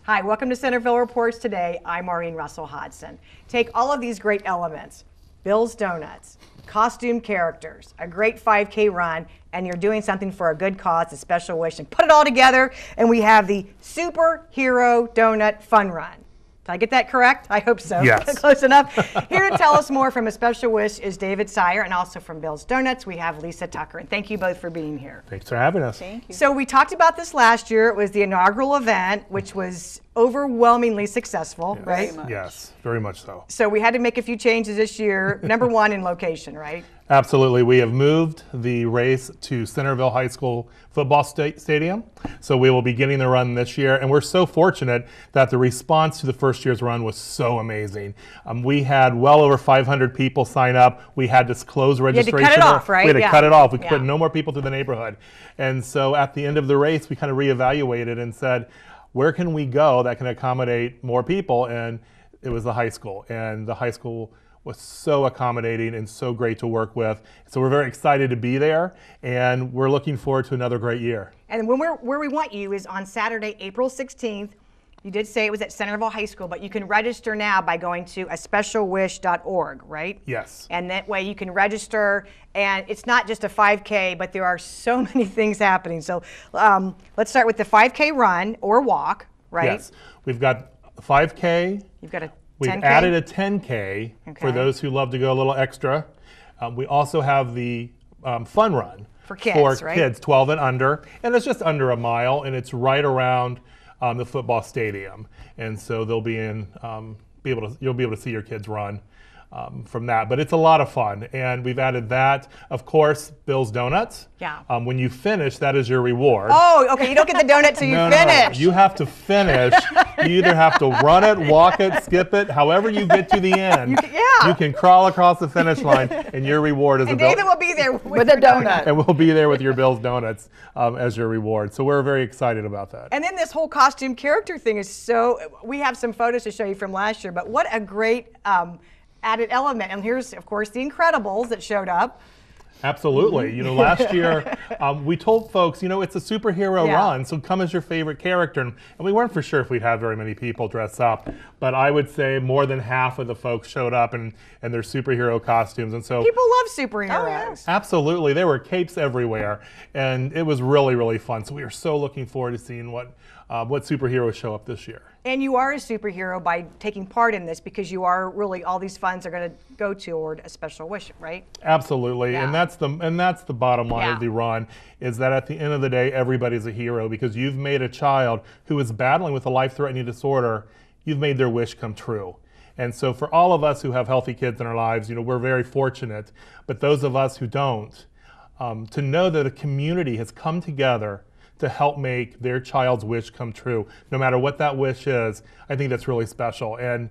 Hi, welcome to Centerville Reports Today. I'm Maureen Russell Hodson. Take all of these great elements, Bill's Donuts, costume characters, a great 5K run, and you're doing something for a good cause, a special wish, and put it all together, and we have the Superhero Donut Fun Run. Did I get that correct? I hope so. Yes. Close enough. Here to tell us more from A Special Wish is David Sire, and also from Bill's Donuts, we have Lisa Tucker. And thank you both for being here. Thanks for having us. Thank you. So we talked about this last year. It was the inaugural event, which was overwhelmingly successful, Yes. right? Very much. Yes, very much so. So we had to make a few changes this year. Number one, in location, right? Absolutely. We have moved the race to Centerville High School football stadium. So we will be getting the run this year. And we're so fortunate that the response to the first year's run was so amazing. We had well over 500 people sign up. We had to close registration. You had to cut it off, right? We had to Yeah. cut it off. We Yeah. put no more people to the neighborhood. And so at the end of the race, we kind of reevaluated and said, where can we go that can accommodate more people? And it was the high school. And the high school was so accommodating and so great to work with. So we're very excited to be there, and we're looking forward to another great year. And where we want you is on Saturday, April 16th. You did say it was at Centerville High School, but you can register now by going to aspecialwish.org, right? Yes. And that way you can register, and it's not just a 5K, but there are so many things happening. So let's start with the 5K run or walk, right? Yes. We've got 5K. You've got a 10K. We've added a 10K for Okay. those who love to go a little extra. We also have the fun run For kids, right? kids 12 and under, and it's just under a mile, and it's right around the football stadium, and so they'll be in you'll be able to see your kids run from that. But it's a lot of fun, and we've added that. Of course, Bill's Donuts. Yeah. When you finish, that is your reward. Oh, okay. You don't get the donut till you No, finish. you have to finish. You either have to run it, walk it, skip it, however you get to the end. You can crawl across the finish line, and your reward is And a Bill. David will be there With a donut. And we'll be there with your Bill's Donuts as your reward. So we're very excited about that. And then this whole costume character thing is so, we have some photos to show you from last year, but what a great added element. And here's, of course, the Incredibles that showed up. Absolutely. You know, last year we told folks, you know, it's a superhero Yeah. run, so come as your favorite character. And we weren't for sure if we'd have very many people dress up, but I would say more than half of the folks showed up in their superhero costumes. And so People love superheroes. absolutely, there were capes everywhere, and it was really, really fun. So we are so looking forward to seeing what superheroes show up this year. And you are a superhero by taking part in this because you are really, all these funds are going to go toward a special wish, right? Absolutely, Yeah. and that's the bottom line Yeah. of the run, is that at the end of the day, everybody's a hero because you've made a child who is battling with a life-threatening disorder, you've made their wish come true. And so for all of us who have healthy kids in our lives, you know, we're very fortunate. But those of us who don't, to know that a community has come together to help make their child's wish come true, no matter what that wish is, I think that's really special. And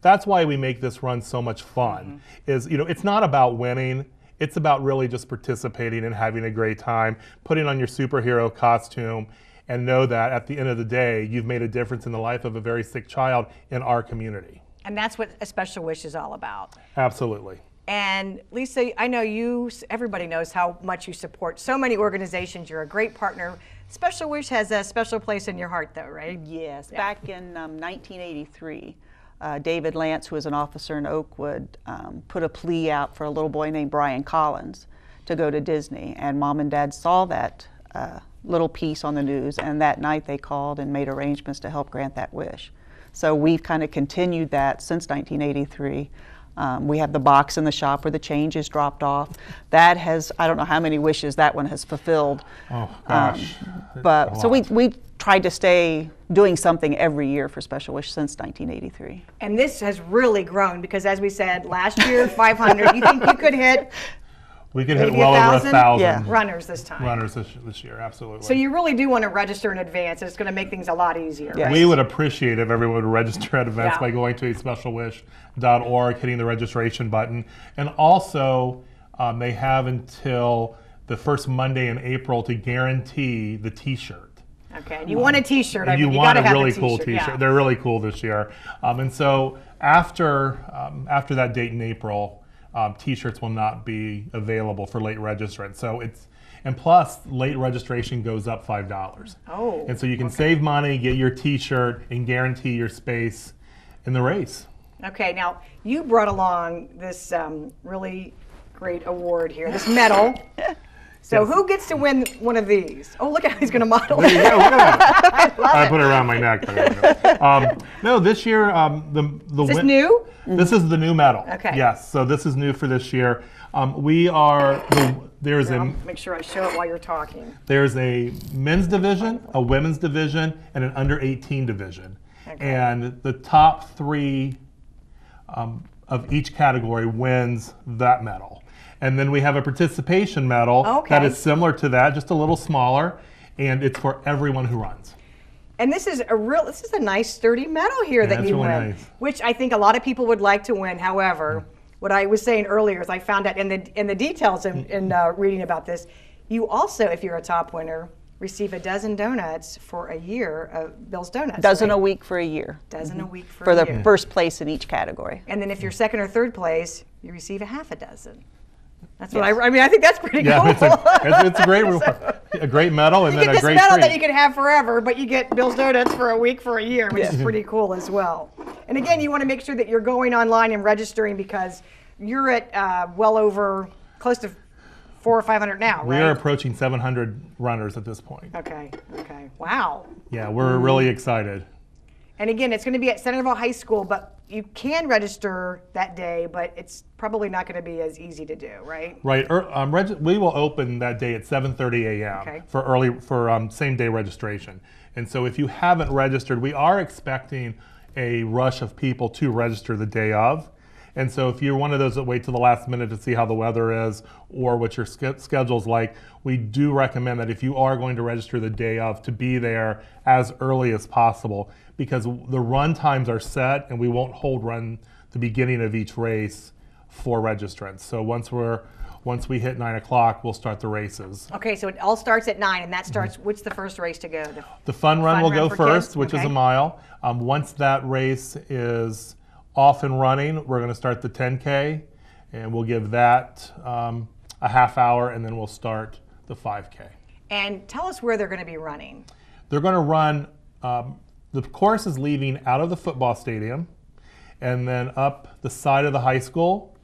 that's why we make this run so much fun. Is, you know, it's not about winning. It's about really just participating and having a great time, putting on your superhero costume, and know that at the end of the day, you've made a difference in the life of a very sick child in our community. And that's what a special wish is all about. Absolutely. And Lisa, I know everybody knows how much you support so many organizations. You're a great partner. Special Wish has a special place in your heart, though, right? Yes. Yeah. Back in 1983, David Lance, who was an officer in Oakwood, put a plea out for a little boy named Brian Collins to go to Disney. And Mom and Dad saw that little piece on the news, and that night they called and made arrangements to help grant that wish. So we've kind of continued that since 1983. We have the box in the shop where the change is dropped off. That has, I don't know how many wishes that one has fulfilled. Oh, gosh. But so we tried to stay doing something every year for Special Wish since 1983. And this has really grown because, as we said, last year, 500. You think you could hit We could hit maybe well over 1,000? 1,000 Yeah. runners this time? runners this year, absolutely. So you really do want to register in advance. It's going to make things a lot easier. Yeah. Right? We would appreciate if everyone would register at events Yeah. by going to aspecialwish.org, hitting the registration button. And also, they have until the first Monday in April to guarantee the t-shirt. Okay. And you want a T-shirt. I And you mean, want gotta a have really cool t-shirt. t-shirt. Yeah. They're really cool this year. And so after that date in April, t-shirts will not be available for late registrants. So And plus, late registration goes up $5. Oh, And so you can save money, get your t-shirt, and guarantee your space in the race. Okay, now you brought along this really great award here, this medal. So Yes. who gets to win one of these? Oh, look at how he's going to model There you it. go, look at that. I it. put it around my neck. No, this year, the Is this new? This is the new medal. Okay. Yes, so this is new for this year. We are, there's I'll make sure I show it while you're talking. There's a men's division, a women's division, and an under 18 division. Okay. And the top three of each category wins that medal. And then we have a participation medal that Okay. is similar to that, just a little smaller, and it's for everyone who runs. And this is a nice sturdy medal here that it's you really win, nice. which I think a lot of people would like to win. However, what I was saying earlier is I found out in the details in reading about this, you also, if you're a top winner, receive a dozen donuts for a year of Bill's Donuts. Dozen right? a week for a year. Dozen a week for For a the year. first place in each category. And then if you're second or third place, you receive a half a dozen. That's Yes. what I mean. I think that's pretty Yeah, cool. it's a great reward, a great medal, and You then get a this great medal treat. that you can have forever, but you get Bill's Donuts for a week for a year, which is Yeah. pretty cool as well. And again, you want to make sure that you're going online and registering because you're at well over close to 400 or 500 now, We right? are approaching 700 runners at this point. Okay. Wow. Yeah, we're really excited. And again, it's going to be at Centerville High School, but you can register that day, but it's probably not going to be as easy to do, right? Right. We will open that day at 7:30 a.m. Okay. for same day registration. And so if you haven't registered, we are expecting a rush of people to register the day of. And so if you're one of those that wait till the last minute to see how the weather is or what your schedule's like, we do recommend that if you are going to register the day of, to be there as early as possible, because the run times are set and we won't run the beginning of each race for registrants. So once we hit 9 o'clock, we'll start the races. Okay, so it all starts at 9, and that starts, what's the first race to go? The fun run Fun will run go for first, kids? which is Okay. a mile. Once that race is off and running, we're going to start the 10K, and we'll give that a half hour, and then we'll start the 5K. And tell us where they're going to be running. They're going to run, the course is leaving out of the football stadium, and then up the side of the high school,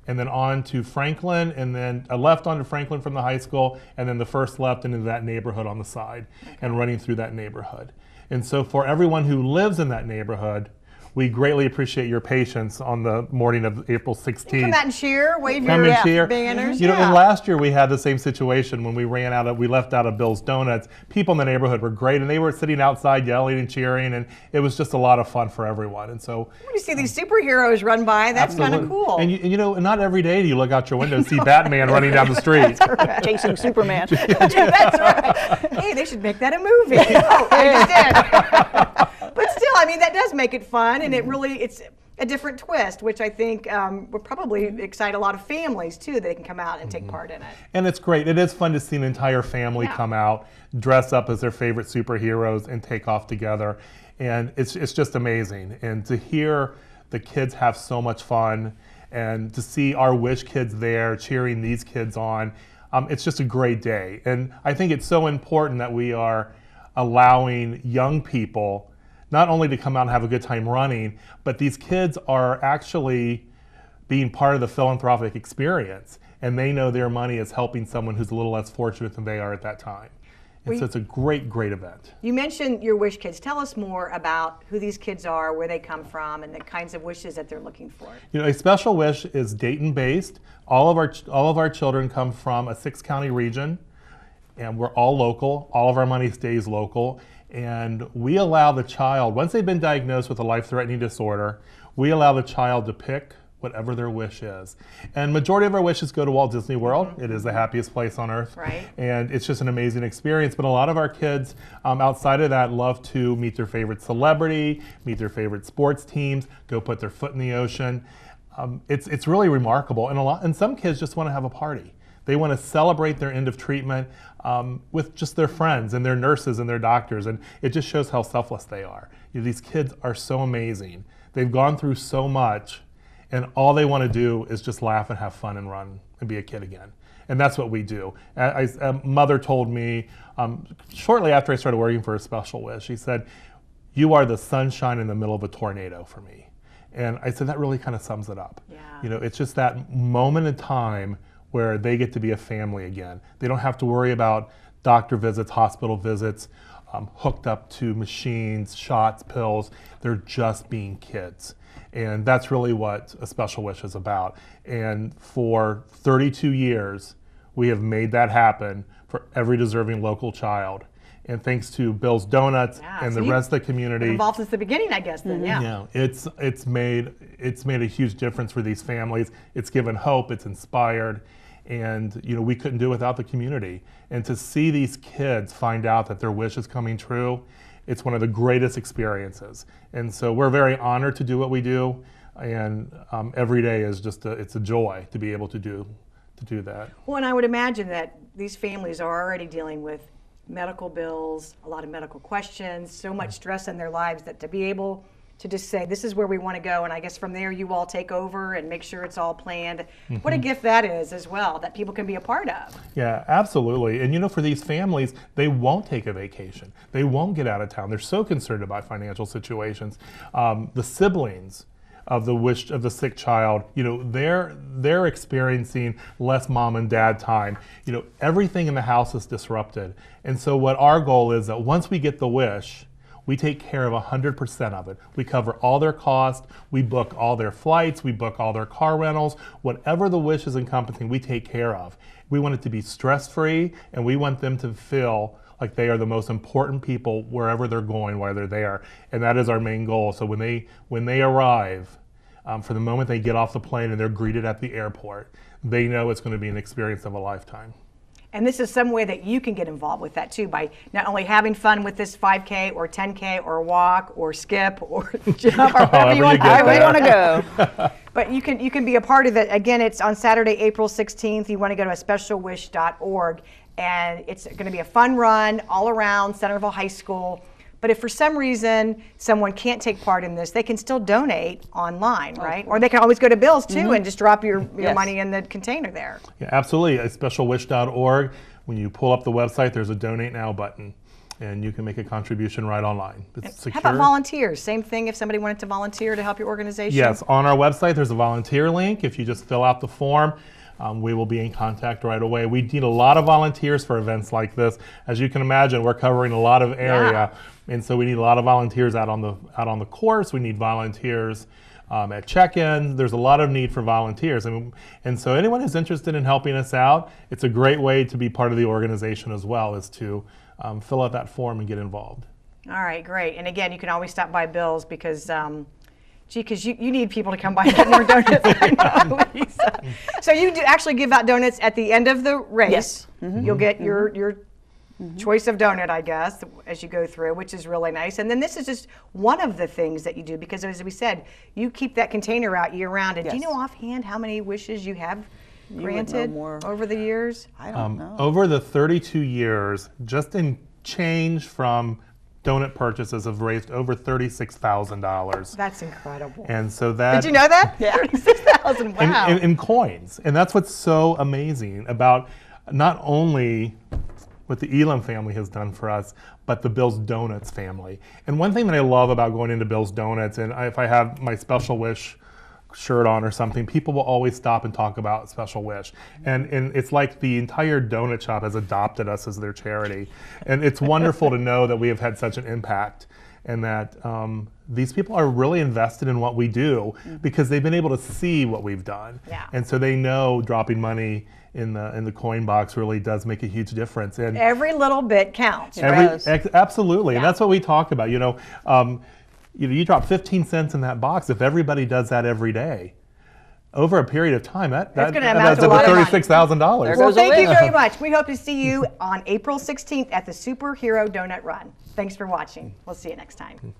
and then on to Franklin, and then a left onto Franklin from the high school, and then the first left into that neighborhood on the side, and running through that neighborhood. And so for everyone who lives in that neighborhood, we greatly appreciate your patience on the morning of April 16th. Come out and cheer, wave Come your and cheer. banners. You know, Yeah. and last year we had the same situation when we left out of Bill's Donuts. People in the neighborhood were great, and they were sitting outside yelling and cheering, and it was just a lot of fun for everyone. And so, When you see these superheroes run by, that's kind of absolutely. cool. And you know, not every day do you look out your window and see Batman running down the street. Chasing Superman. That's right. Hey, they should make that a movie. Oh, they just did. But still, I mean, that does make it fun, and it's a different twist, which I think will probably excite a lot of families too. They can come out and take part in it. And it's great. It is fun to see an entire family Yeah. come out, dress up as their favorite superheroes, and take off together. And it's just amazing. And to hear the kids have so much fun, and to see our Wish kids there cheering these kids on, it's just a great day. And I think it's so important that we are allowing young people not only to come out and have a good time running, but these kids are actually being part of the philanthropic experience, and they know their money is helping someone who's a little less fortunate than they are at that time. And so it's a great, great event. You mentioned your Wish Kids. Tell us more about who these kids are, where they come from, and the kinds of wishes that they're looking for. You know, a Special Wish is Dayton-based. All of our children come from a 6-county region, and we're all local. All of our money stays local. And we allow the child, once they've been diagnosed with a life-threatening disorder, we allow the child to pick whatever their wish is. And majority of our wishes go to Walt Disney World. It is the happiest place on earth. Right. And it's just an amazing experience. But a lot of our kids outside of that love to meet their favorite celebrity, meet their favorite sports teams, go put their foot in the ocean. It's really remarkable. And some kids just want to have a party. They want to celebrate their end of treatment with just their friends and their nurses and their doctors, and it just shows how selfless they are. You know, these kids are so amazing. They've gone through so much, and all they want to do is just laugh and have fun and run and be a kid again. And that's what we do. A mother told me shortly after I started working for a Special Wish, she said, "You are the sunshine in the middle of a tornado for me." And I said, that really kind of sums it up. Yeah. It's just that moment in time where they get to be a family again. They don't have to worry about doctor visits, hospital visits, hooked up to machines, shots, pills. They're just being kids. And that's really what a Special Wish is about. And for 32 years, we have made that happen for every deserving local child. And thanks to Bill's Donuts and the rest of the community, been involved since the beginning, I guess. Then, yeah. It's made a huge difference for these families. It's given hope. It's inspired, and we couldn't do it without the community. And to see these kids find out that their wish is coming true, it's one of the greatest experiences. And so we're very honored to do what we do, and every day is just it's a joy to be able to do that. Well, and I would imagine that these families are already dealing with medical bills, a lot of medical questions, so much stress in their lives, that to be able to just say, this is where we want to go, and I guess from there you all take over and make sure it's all planned. What a gift that is as well, that people can be a part of. Yeah, absolutely. And for these families, they won't take a vacation. They won't get out of town. They're so concerned about financial situations. The siblings of the sick child, they're experiencing less mom and dad time. Everything in the house is disrupted. And so what our goal is that once we get the wish, we take care of 100% of it. We cover all their costs, we book all their flights, we book all their car rentals, whatever the wish is encompassing, we take care of. We want it to be stress-free, and we want them to feel like they are the most important people wherever they're going while they're there. And that is our main goal. So when they arrive, for the moment they get off the plane and they're greeted at the airport, they know it's going to be an experience of a lifetime. And this is some way that you can get involved with that too, by not only having fun with this 5K or 10K or walk or skip or jump or wherever you want to go. But you can be a part of it. Again, it's on Saturday, April 16th. You want to go to specialwish.org, and it's going to be a fun run all around Centerville High School. But if for some reason someone can't take part in this, they can still donate online, right? Or they can always go to Bill's too and just drop your money in the container there. Yeah, absolutely. At specialwish.org, when you pull up the website, there's a Donate Now button, and you can make a contribution right online. It's secure. How about volunteers? Same thing if somebody wanted to volunteer to help your organization? Yes, on our website there's a volunteer link. If you just fill out the form, we will be in contact right away. We need a lot of volunteers for events like this. As you can imagine, we're covering a lot of area, and so we need a lot of volunteers out on the course. We need volunteers at check-in. There's a lot of need for volunteers, and so anyone who's interested in helping us out, it's a great way to be part of the organization as well, is to fill out that form and get involved. All right, great. And again, you can always stop by Bill's because because you need people to come by and get more donuts. I know, Lisa. So you do actually give out donuts at the end of the race. Yes. You'll get your choice of donut, I guess, as you go through, which is really nice. And then this is just one of the things that you do, because as we said, you keep that container out year round. And do you know offhand how many wishes you have granted over the years? I don't know. Over the 32 years, just in change from donut purchases have raised over $36,000. That's incredible. And so that... Did you know that? Yeah. 36,000, wow. In coins. And that's what's so amazing about not only what the Elam family has done for us, but the Bill's Donuts family. And one thing that I love about going into Bill's Donuts, and if I have my Special Wish shirt on or something, people will always stop and talk about Special Wish. And it's like the entire donut shop has adopted us as their charity. And it's wonderful to know that we have had such an impact, and that these people are really invested in what we do because they've been able to see what we've done. Yeah. And so they know dropping money in the coin box really does make a huge difference. And every little bit counts. Absolutely. And that's what we talk about. You drop 15 cents in that box. If everybody does that every day, over a period of time, that's going to amount to $36,000. Well, thank you very much. We hope to see you on April 16th at the Superhero Donut Run. Thanks for watching. We'll see you next time.